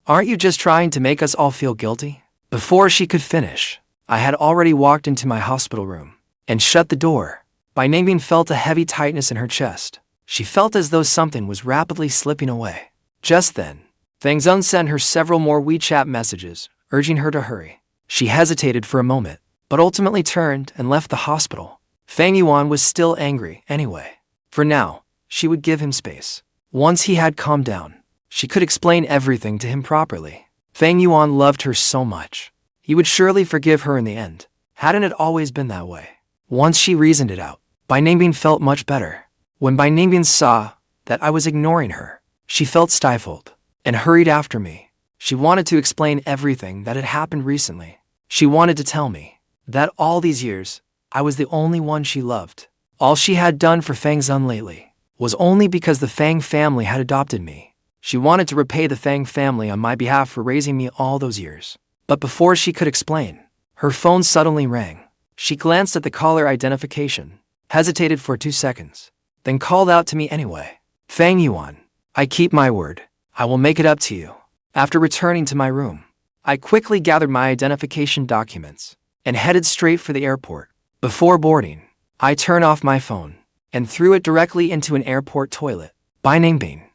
aren't you just trying to make us all feel guilty? Before she could finish, I had already walked into my hospital room and shut the door. Ningbing felt a heavy tightness in her chest. She felt as though something was rapidly slipping away. Just then, Fang Zun sent her several more WeChat messages, urging her to hurry. She hesitated for a moment, but ultimately turned and left the hospital. Fang Yuan was still angry anyway. For now, she would give him space. Once he had calmed down, she could explain everything to him properly. Fang Yuan loved her so much. He would surely forgive her in the end. Hadn't it always been that way? Once she reasoned it out, Ningbing felt much better. When Ningbing saw that I was ignoring her, she felt stifled and hurried after me. She wanted to explain everything that had happened recently. She wanted to tell me that all these years, I was the only one she loved. All she had done for Fang Zun lately was only because the Fang family had adopted me. She wanted to repay the Fang family on my behalf for raising me all those years. But before she could explain, her phone suddenly rang. She glanced at the caller identification, hesitated for 2 seconds, then called out to me anyway. Fang Yuan, I keep my word. I will make it up to you. After returning to my room, I quickly gathered my identification documents and headed straight for the airport. Before boarding, I turned off my phone and threw it directly into an airport toilet. Ningbing,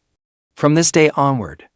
From this day onward,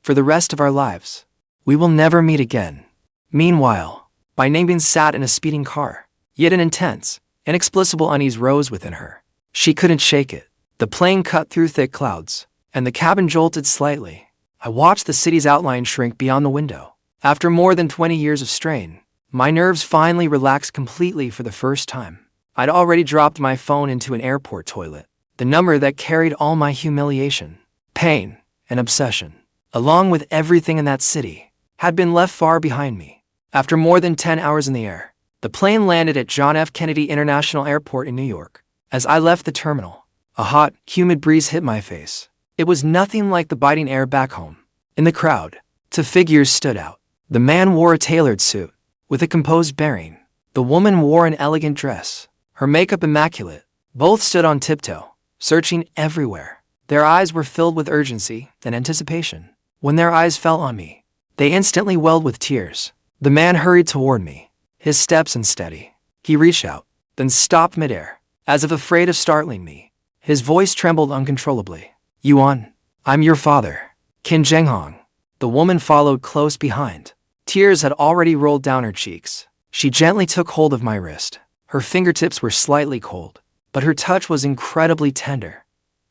for the rest of our lives, we will never meet again. Meanwhile, Ningbing sat in a speeding car, yet an intense, inexplicable unease rose within her. She couldn't shake it. The plane cut through thick clouds, and the cabin jolted slightly. I watched the city's outline shrink beyond the window. After more than 20 years of strain, my nerves finally relaxed completely for the first time. I'd already dropped my phone into an airport toilet, the number that carried all my humiliation, pain, and obsession, along with everything in that city, had been left far behind me. After more than 10 hours in the air, the plane landed at John F. Kennedy International Airport in New York. As I left the terminal, a hot, humid breeze hit my face. It was nothing like the biting air back home. In the crowd, two figures stood out. The man wore a tailored suit, with a composed bearing. The woman wore an elegant dress, her makeup immaculate. Both stood on tiptoe, searching everywhere. Their eyes were filled with urgency and anticipation. When their eyes fell on me, they instantly welled with tears. The man hurried toward me, his steps unsteady. He reached out, then stopped midair, as if afraid of startling me. His voice trembled uncontrollably. "Yuan, I'm your father, Qin Zhenghong." The woman followed close behind. Tears had already rolled down her cheeks. She gently took hold of my wrist. Her fingertips were slightly cold, but her touch was incredibly tender.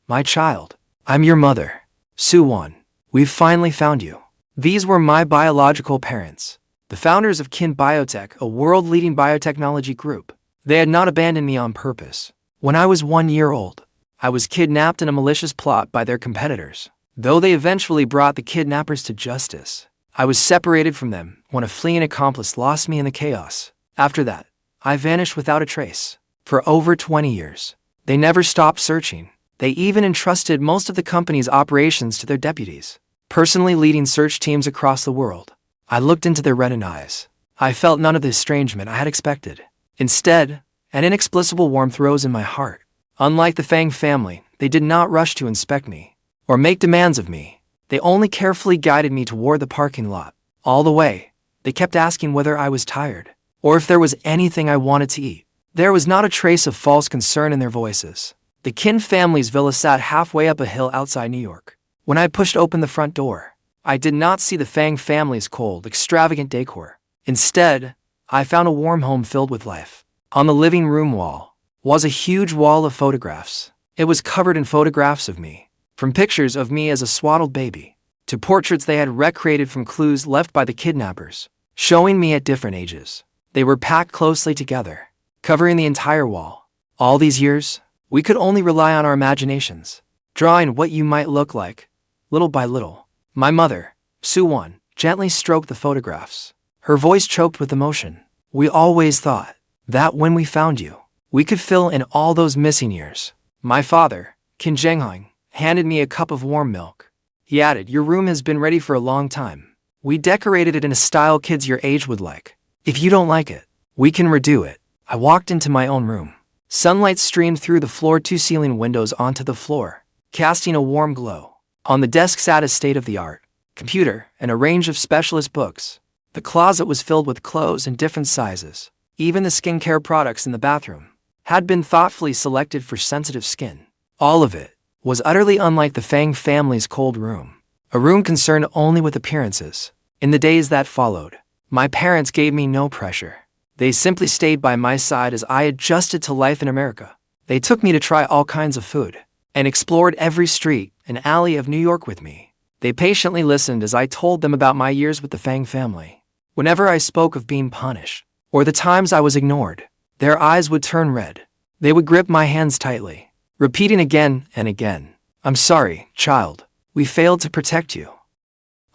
"My child, I'm your mother, Su-Wan. We've finally found you." These were my biological parents, the founders of Qin Biotech, a world-leading biotechnology group. They had not abandoned me on purpose. When I was 1 year old, I was kidnapped in a malicious plot by their competitors. Though they eventually brought the kidnappers to justice, I was separated from them when a fleeing accomplice lost me in the chaos. After that, I vanished without a trace. For over 20 years, they never stopped searching. They even entrusted most of the company's operations to their deputies, personally leading search teams across the world. I looked into their reddened eyes. I felt none of the estrangement I had expected. Instead, an inexplicable warmth rose in my heart. Unlike the Fang family, they did not rush to inspect me or make demands of me. They only carefully guided me toward the parking lot. All the way, they kept asking whether I was tired or if there was anything I wanted to eat. There was not a trace of false concern in their voices. The Qin family's villa sat halfway up a hill outside New York. When I pushed open the front door, I did not see the Fang family's cold, extravagant decor. Instead, I found a warm home filled with life. On the living room wall was a huge wall of photographs. It was covered in photographs of me, from pictures of me as a swaddled baby, to portraits they had recreated from clues left by the kidnappers, showing me at different ages. They were packed closely together, covering the entire wall. All these years, we could only rely on our imaginations, drawing what you might look like, little by little. My mother, Su-Wan, gently stroked the photographs. Her voice choked with emotion. "We always thought that when we found you, we could fill in all those missing years." My father, Qin Zhenghong, handed me a cup of warm milk. He added, "Your room has been ready for a long time. We decorated it in a style kids your age would like. If you don't like it, we can redo it." I walked into my own room. Sunlight streamed through the floor-to-ceiling windows onto the floor, casting a warm glow. On the desk sat a state-of-the-art computer and a range of specialist books. The closet was filled with clothes in different sizes. Even the skincare products in the bathroom had been thoughtfully selected for sensitive skin. All of it was utterly unlike the Fang family's cold room, a room concerned only with appearances. In the days that followed, my parents gave me no pressure. They simply stayed by my side as I adjusted to life in America. They took me to try all kinds of food and explored every street and alley of New York with me. They patiently listened as I told them about my years with the Fang family. Whenever I spoke of being punished, or the times I was ignored, their eyes would turn red. They would grip my hands tightly, repeating again and again, "I'm sorry, child. We failed to protect you."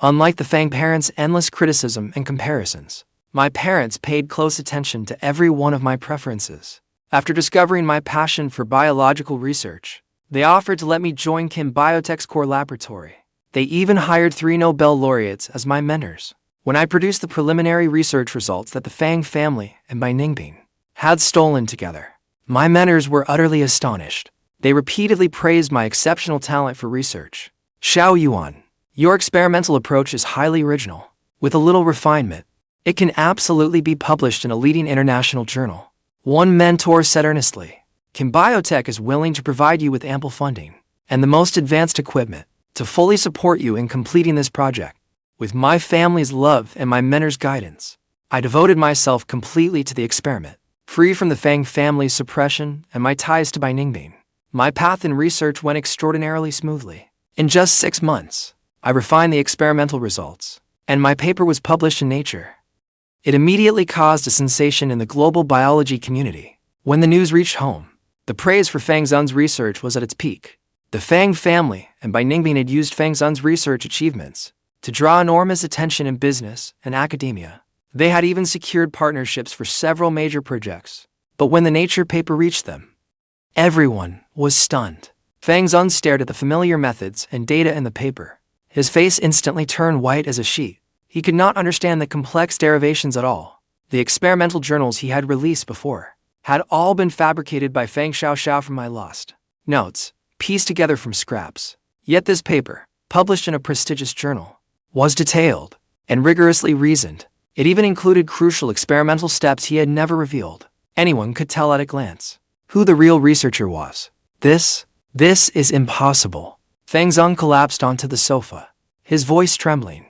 Unlike the Fang parents' endless criticism and comparisons, my parents paid close attention to every one of my preferences. After discovering my passion for biological research, they offered to let me join Qin Biotech's core laboratory. They even hired 3 Nobel laureates as my mentors. When I produced the preliminary research results that the Fang family and Ningbing had stolen together, my mentors were utterly astonished. They repeatedly praised my exceptional talent for research. "Xiao Yuan, your experimental approach is highly original. With a little refinement, it can absolutely be published in a leading international journal." One mentor said earnestly, "Qin Biotech is willing to provide you with ample funding and the most advanced equipment. to fully support you in completing this project. With my family's love and my mentor's guidance, I devoted myself completely to the experiment. Free from the Fang family's suppression and my ties to Ningbing, my path in research went extraordinarily smoothly. In just 6 months, I refined the experimental results, and my paper was published in Nature. It immediately caused a sensation in the global biology community. When the news reached home, the praise for Fang Zun's research was at its peak. The Fang family and Ningbing had used Fang Zun's research achievements to draw enormous attention in business and academia. They had even secured partnerships for several major projects. But when the Nature paper reached them, everyone was stunned. Fang Zun stared at the familiar methods and data in the paper. His face instantly turned white as a sheet. He could not understand the complex derivations at all. The experimental journals he had released before had all been fabricated by Fang Xiaoxiao from my lost notes, pieced together from scraps. Yet this paper, published in a prestigious journal, was detailed and rigorously reasoned. It even included crucial experimental steps he had never revealed. Anyone could tell at a glance who the real researcher was. This is impossible. Fang Zun collapsed onto the sofa, his voice trembling.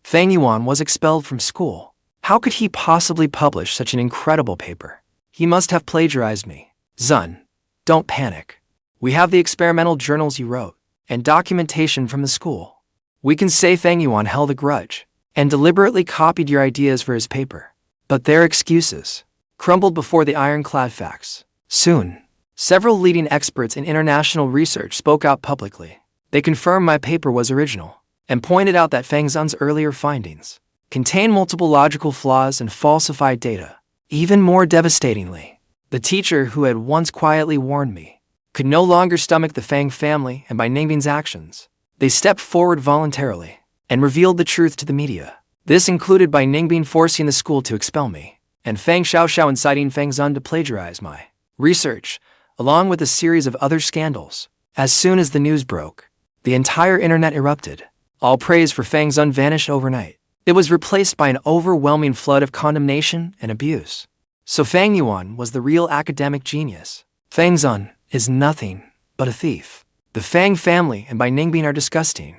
Fang Yuan was expelled from school. How could he possibly publish such an incredible paper? He must have plagiarized me. Zun, don't panic. We have the experimental journals you wrote, and documentation from the school. We can say Fang Yuan held a grudge and deliberately copied your ideas for his paper. But their excuses crumbled before the ironclad facts. Soon, several leading experts in international research spoke out publicly. They confirmed my paper was original and pointed out that Fang Zun's earlier findings contained multiple logical flaws and falsified data. Even more devastatingly, the teacher who had once quietly warned me could no longer stomach the Fang family and Ningbing's actions. They stepped forward voluntarily and revealed the truth to the media. This included Ningbing forcing the school to expel me, and Fang Xiaoxiao inciting Fang Zun to plagiarize my research, along with a series of other scandals. As soon as the news broke, the entire internet erupted. All praise for Fang Zun vanished overnight. It was replaced by an overwhelming flood of condemnation and abuse. So Fang Yuan was the real academic genius. Fang Zun is nothing but a thief. The Fang family and Ningbing are disgusting.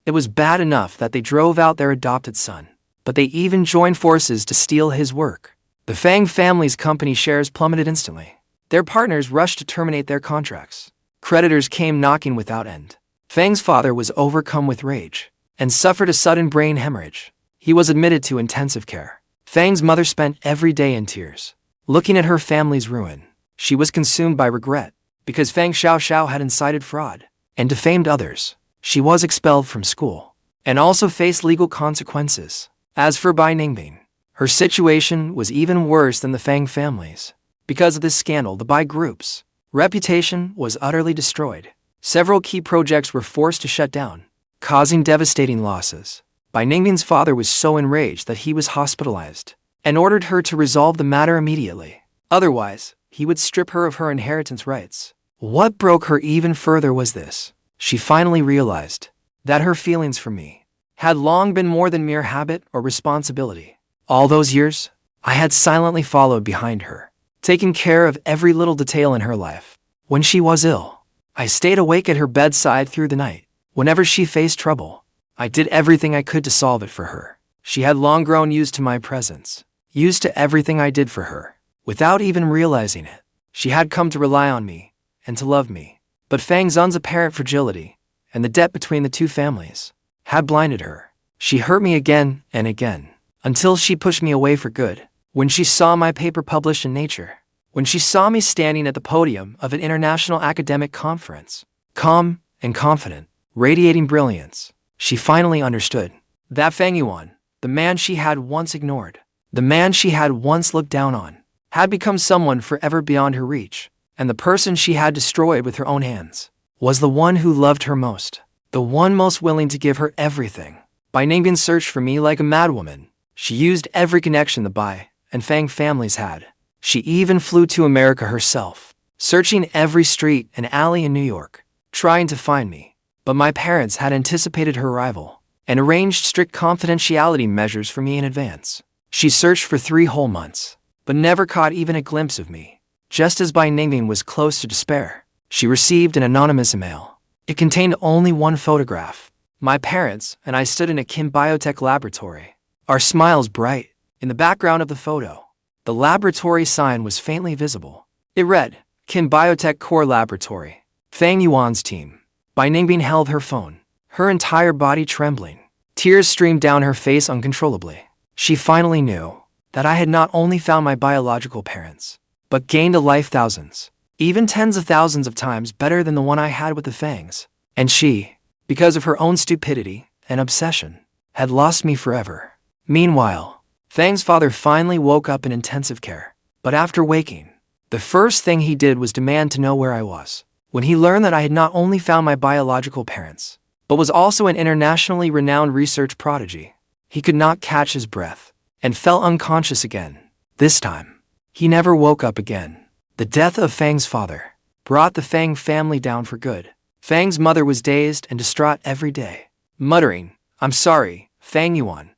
It was bad enough that they drove out their adopted son, but they even joined forces to steal his work. The Fang family's company shares plummeted instantly. Their partners rushed to terminate their contracts. Creditors came knocking without end. Fang's father was overcome with rage and suffered a sudden brain hemorrhage. He was admitted to intensive care. Fang's mother spent every day in tears, looking at her family's ruin. She was consumed by regret because Fang Xiaoxiao had incited fraud and defamed others. She was expelled from school and also faced legal consequences. As for Ningbing, her situation was even worse than the Fang family's. Because of this scandal, the Bai group's reputation was utterly destroyed. Several key projects were forced to shut down, causing devastating losses. Ningbing's father was so enraged that he was hospitalized and ordered her to resolve the matter immediately. Otherwise, he would strip her of her inheritance rights. What broke her even further was this. She finally realized that her feelings for me had long been more than mere habit or responsibility. All those years, I had silently followed behind her, taking care of every little detail in her life. When she was ill, I stayed awake at her bedside through the night. Whenever she faced trouble, I did everything I could to solve it for her. She had long grown used to my presence, used to everything I did for her. Without even realizing it, she had come to rely on me and to love me. But Fang Zun's apparent fragility and the debt between the two families had blinded her. She hurt me again and again, until she pushed me away for good. When she saw my paper published in Nature, when she saw me standing at the podium of an international academic conference, calm and confident, radiating brilliance, she finally understood that Fang Yuan, the man she had once ignored, the man she had once looked down on, had become someone forever beyond her reach, and the person she had destroyed with her own hands was the one who loved her most, the one most willing to give her everything. Ningbing searched for me like a madwoman. She used every connection the Bai and Fang families had. She even flew to America herself, searching every street and alley in New York, trying to find me. But my parents had anticipated her arrival and arranged strict confidentiality measures for me in advance. She searched for 3 whole months, but never caught even a glimpse of me. Just as Ningbing was close to despair, she received an anonymous email It contained only one photograph. My parents and I stood in a Biotech laboratory, our smiles bright. In the background of the photo, the laboratory sign was faintly visible. It read, Biotech Core Laboratory, Fang Yuan's team. Ningbing held her phone, her entire body trembling. Tears streamed down her face uncontrollably. She finally knew that I had not only found my biological parents, but gained a life thousands, even tens of thousands of times better than the one I had with the Fangs. And she, because of her own stupidity and obsession, had lost me forever. Meanwhile, Fang's father finally woke up in intensive care. But after waking, the first thing he did was demand to know where I was. When he learned that I had not only found my biological parents, but was also an internationally renowned research prodigy, he could not catch his breath and fell unconscious again. This time, he never woke up again. The death of Fang's father brought the Fang family down for good. Fang's mother was dazed and distraught every day, muttering, "I'm sorry, Fang Yuan.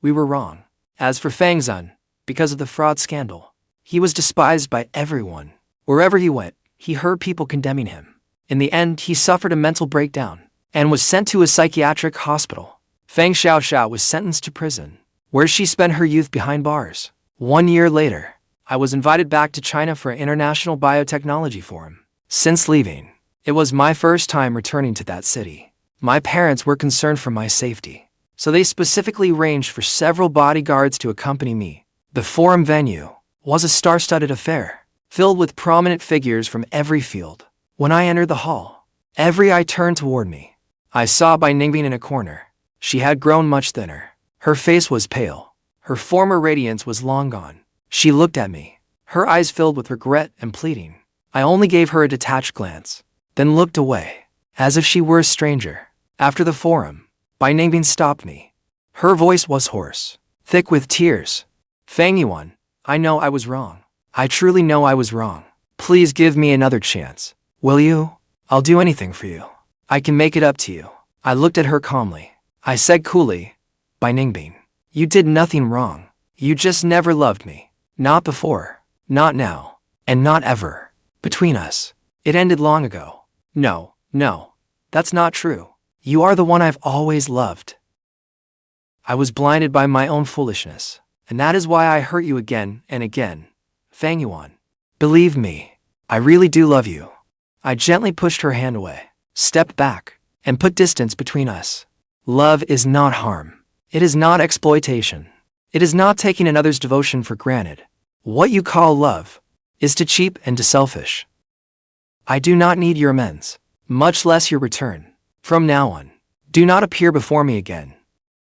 We were wrong." As for Fang Zun, because of the fraud scandal, he was despised by everyone. Wherever he went, he heard people condemning him. In the end, he suffered a mental breakdown and was sent to a psychiatric hospital. Fang Xiaoxiao was sentenced to prison, where she spent her youth behind bars. 1 year later, I was invited back to China for an international biotechnology forum. Since leaving, it was my first time returning to that city. My parents were concerned for my safety, so they specifically arranged for several bodyguards to accompany me. The forum venue was a star-studded affair, filled with prominent figures from every field. When I entered the hall, every eye turned toward me. I saw Ningbing in a corner. She had grown much thinner. Her face was pale. Her former radiance was long gone. She looked at me, her eyes filled with regret and pleading. I only gave her a detached glance, then looked away, as if she were a stranger. After the forum, Ningbing stopped me. Her voice was hoarse, thick with tears. "Fang Yuan, I know I was wrong. I truly know I was wrong. Please give me another chance. Will you? I'll do anything for you. I can make it up to you." I looked at her calmly. I said coolly, "Ningbing, you did nothing wrong. You just never loved me. Not before, not now, and not ever. Between us, it ended long ago." No, that's not true. You are the one I've always loved." I was blinded by my own foolishness, and that is why I hurt you again and again, Fang Yuan. Believe me, I really do love you. I gently pushed her hand away, stepped back, and put distance between us. Love is not harm. It is not exploitation. It is not taking another's devotion for granted. What you call love is too cheap and too selfish. I do not need your amends, much less your return. From now on, do not appear before me again."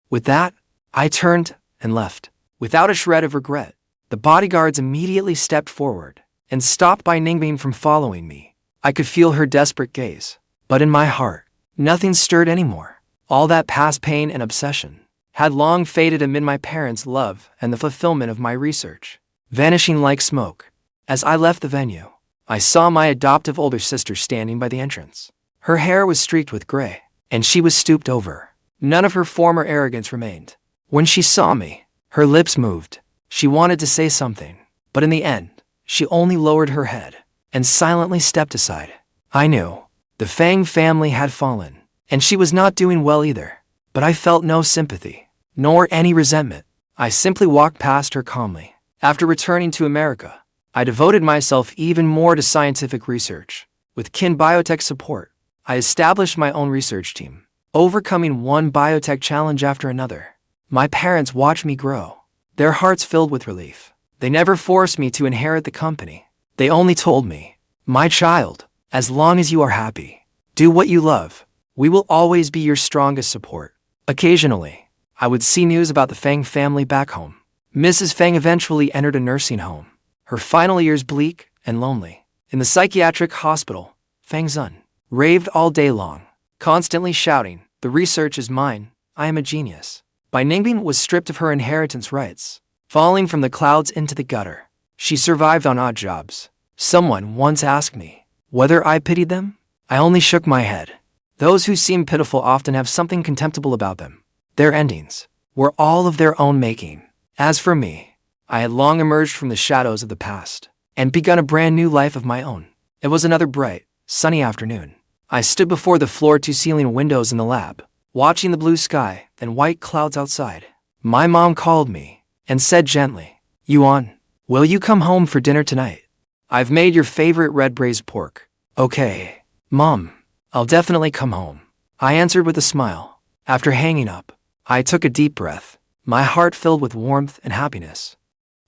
With that, I turned and left. Without a shred of regret, the bodyguards immediately stepped forward and stopped Ningbing from following me. I could feel her desperate gaze, but in my heart, nothing stirred anymore. All that past pain and obsession had long faded amid my parents' love and the fulfillment of my research, vanishing like smoke. As I left the venue, I saw my adoptive older sister standing by the entrance. Her hair was streaked with gray, and she was stooped over. None of her former arrogance remained. When she saw me, her lips moved. She wanted to say something, but in the end, she only lowered her head and silently stepped aside. I knew the Fang family had fallen, and she was not doing well either. But I felt no sympathy, nor any resentment. I simply walked past her calmly. After returning to America, I devoted myself even more to scientific research. With Biotech support, I established my own research team, overcoming one biotech challenge after another. My parents watched me grow, their hearts filled with relief. They never forced me to inherit the company. They only told me, "My child, as long as you are happy, do what you love. We will always be your strongest support." Occasionally, I would see news about the Fang family back home. Mrs. Fang eventually entered a nursing home, her final years bleak and lonely. In the psychiatric hospital, Fang Zun raved all day long, constantly shouting, "The research is mine, I am a genius." Ningbing was stripped of her inheritance rights, falling from the clouds into the gutter. She survived on odd jobs. Someone once asked me whether I pitied them. I only shook my head. Those who seem pitiful often have something contemptible about them. Their endings were all of their own making. As for me, I had long emerged from the shadows of the past and begun a brand new life of my own. It was another bright, sunny afternoon. I stood before the floor-to-ceiling windows in the lab, watching the blue sky and white clouds outside. My mom called me and said gently, "Yuan, will you come home for dinner tonight? I've made your favorite red braised pork." "Okay, Mom, I'll definitely come home," I answered with a smile. After hanging up, I took a deep breath, my heart filled with warmth and happiness.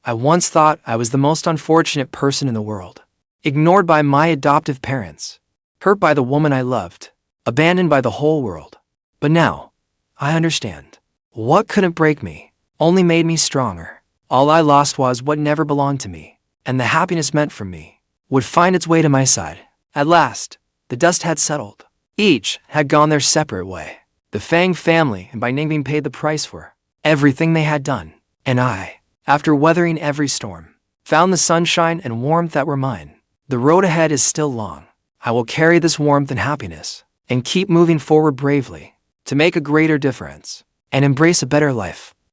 I once thought I was the most unfortunate person in the world, ignored by my adoptive parents, hurt by the woman I loved, abandoned by the whole world. But now, I understand. What couldn't break me only made me stronger. All I lost was what never belonged to me, and the happiness meant for me would find its way to my side. At last, the dust had settled. Each had gone their separate way. The Fang family and by Ningbing paid the price for everything they had done. And I, after weathering every storm, found the sunshine and warmth that were mine. The road ahead is still long. I will carry this warmth and happiness and keep moving forward bravely to make a greater difference and embrace a better life.